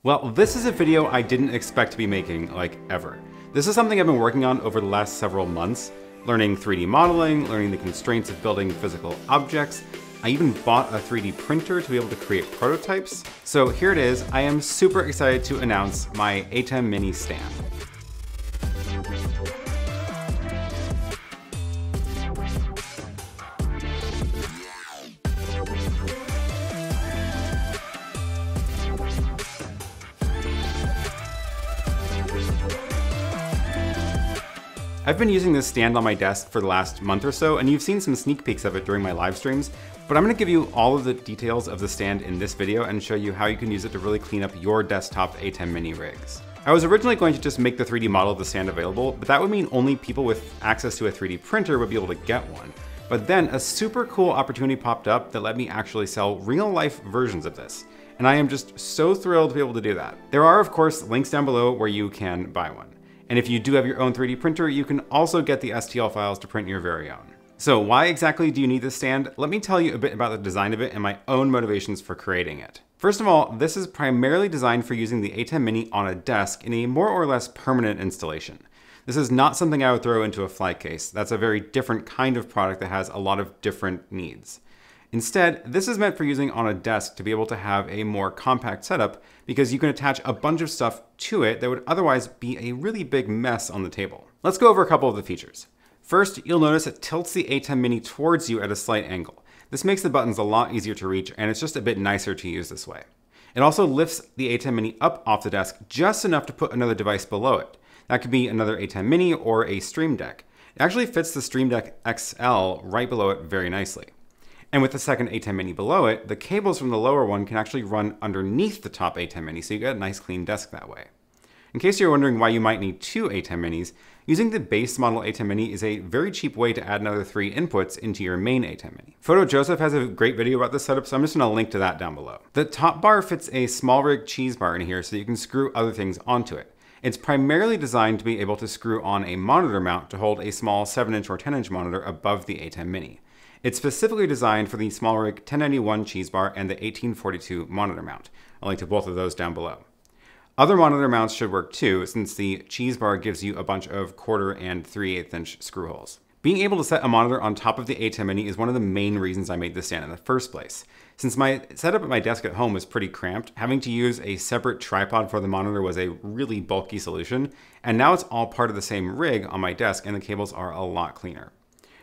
Well, this is a video I didn't expect to be making, like, ever. This is something I've been working on over the last several months, learning 3D modeling, learning the constraints of building physical objects. I even bought a 3D printer to be able to create prototypes. So here it is. I am super excited to announce my ATEM Mini stand. I've been using this stand on my desk for the last month or so, and you've seen some sneak peeks of it during my live streams, but I'm gonna give you all of the details of the stand in this video and show you how you can use it to really clean up your desktop ATEM Mini rigs. I was originally going to just make the 3D model of the stand available, but that would mean only people with access to a 3D printer would be able to get one. But then a super cool opportunity popped up that let me actually sell real-life versions of this. And I am just so thrilled to be able to do that. There are, of course, links down below where you can buy one. And if you do have your own 3D printer, you can also get the STL files to print your very own. So why exactly do you need this stand? Let me tell you a bit about the design of it and my own motivations for creating it. First of all, this is primarily designed for using the ATEM Mini on a desk in a more or less permanent installation. This is not something I would throw into a fly case. That's a very different kind of product that has a lot of different needs. Instead, this is meant for using on a desk to be able to have a more compact setup because you can attach a bunch of stuff to it that would otherwise be a really big mess on the table. Let's go over a couple of the features. First, you'll notice it tilts the ATEM Mini towards you at a slight angle. This makes the buttons a lot easier to reach, and it's just a bit nicer to use this way. It also lifts the ATEM Mini up off the desk just enough to put another device below it. That could be another ATEM Mini or a Stream Deck. It actually fits the Stream Deck XL right below it very nicely. And with the second ATEM Mini below it, the cables from the lower one can actually run underneath the top ATEM Mini, so you get a nice clean desk that way. In case you're wondering why you might need two ATEM Minis, using the base model ATEM Mini is a very cheap way to add another 3 inputs into your main ATEM Mini. PhotoJoseph has a great video about this setup, so I'm just going to link to that down below. The top bar fits a small rig cheese bar in here so that you can screw other things onto it. It's primarily designed to be able to screw on a monitor mount to hold a small 7-inch or 10-inch monitor above the ATEM Mini. It's specifically designed for the SmallRig 1091 cheese bar and the 1842 monitor mount. I'll link to both of those down below. Other monitor mounts should work too, since the cheese bar gives you a bunch of 1/4 and 3/8 inch screw holes. Being able to set a monitor on top of the ATEM Mini is one of the main reasons I made this stand in the first place. Since my setup at my desk at home was pretty cramped, having to use a separate tripod for the monitor was a really bulky solution, and now it's all part of the same rig on my desk and the cables are a lot cleaner.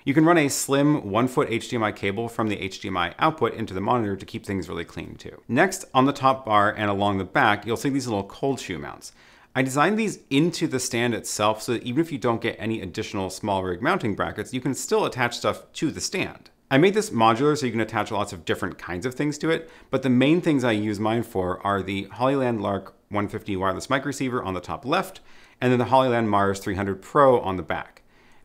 You can run a slim 1-foot HDMI cable from the HDMI output into the monitor to keep things really clean too. Next, on the top bar and along the back, you'll see these little cold shoe mounts. I designed these into the stand itself so that even if you don't get any additional small rig mounting brackets, you can still attach stuff to the stand. I made this modular so you can attach lots of different kinds of things to it, but the main things I use mine for are the Hollyland Lark 150 wireless mic receiver on the top left, and then the Hollyland Mars 300 Pro on the back.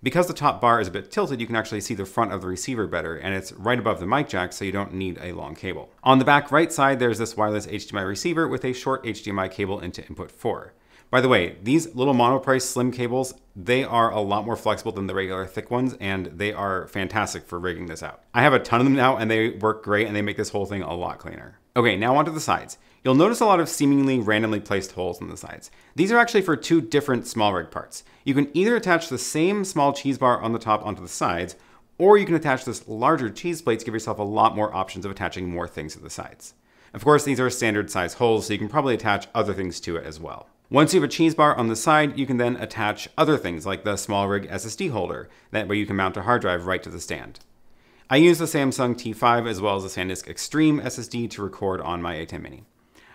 Because the top bar is a bit tilted, you can actually see the front of the receiver better, and it's right above the mic jack, so you don't need a long cable. On the back right side, there's this wireless HDMI receiver with a short HDMI cable into input 4. By the way, these little monoprice slim cables, they are a lot more flexible than the regular thick ones, and they are fantastic for rigging this out. I have a ton of them now, and they work great, and they make this whole thing a lot cleaner. Okay, now onto the sides. You'll notice a lot of seemingly randomly placed holes on the sides. These are actually for 2 different small rig parts. You can either attach the same small cheese bar on the top onto the sides, or you can attach this larger cheese plate to give yourself a lot more options of attaching more things to the sides. Of course, these are standard size holes, so you can probably attach other things to it as well. Once you have a cheese bar on the side, you can then attach other things like the small rig SSD holder. That way you can mount a hard drive right to the stand. I use the Samsung T5 as well as the SanDisk Extreme SSD to record on my ATEM Mini.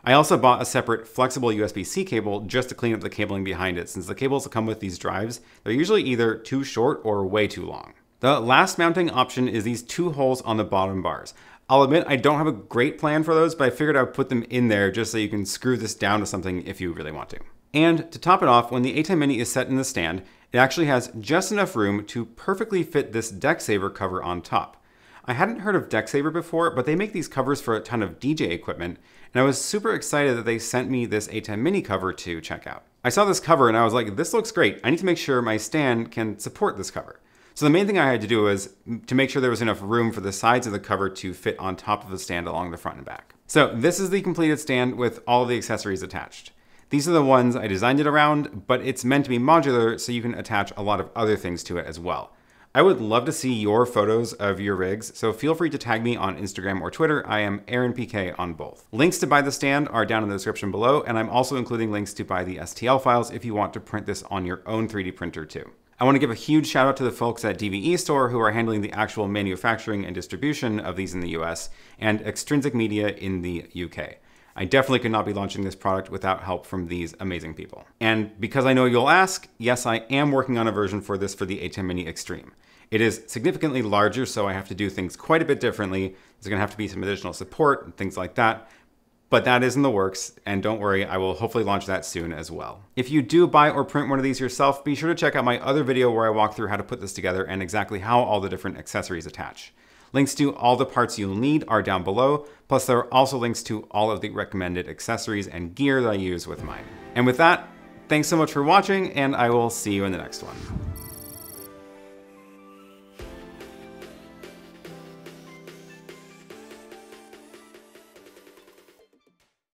I also bought a separate flexible USB-C cable just to clean up the cabling behind it, since the cables that come with these drives, they're usually either too short or way too long. The last mounting option is these 2 holes on the bottom bars. I'll admit I don't have a great plan for those, but I figured I would put them in there just so you can screw this down to something if you really want to. And to top it off, when the ATEM Mini is set in the stand, it actually has just enough room to perfectly fit this DeckSaver cover on top. I hadn't heard of DeckSaver before, but they make these covers for a ton of DJ equipment, and I was super excited that they sent me this ATEM Mini cover to check out. I saw this cover and I was like, this looks great. I need to make sure my stand can support this cover. So the main thing I had to do was to make sure there was enough room for the sides of the cover to fit on top of the stand along the front and back. So this is the completed stand with all of the accessories attached. These are the ones I designed it around, but it's meant to be modular so you can attach a lot of other things to it as well. I would love to see your photos of your rigs, so feel free to tag me on Instagram or Twitter. I am AaronPK on both. Links to buy the stand are down in the description below, and I'm also including links to buy the STL files if you want to print this on your own 3D printer too. I want to give a huge shout out to the folks at DVE Store who are handling the actual manufacturing and distribution of these in the US, and Extrinsic Media in the UK. I definitely could not be launching this product without help from these amazing people. And because I know you'll ask, yes, I am working on a version for this for the ATEM Mini Extreme. It is significantly larger, so I have to do things quite a bit differently. There's gonna have to be some additional support and things like that. But that is in the works, and don't worry, I will hopefully launch that soon as well. If you do buy or print one of these yourself, be sure to check out my other video where I walk through how to put this together and exactly how all the different accessories attach. Links to all the parts you'll need are down below, plus there are also links to all of the recommended accessories and gear that I use with mine. And with that, thanks so much for watching, and I will see you in the next one.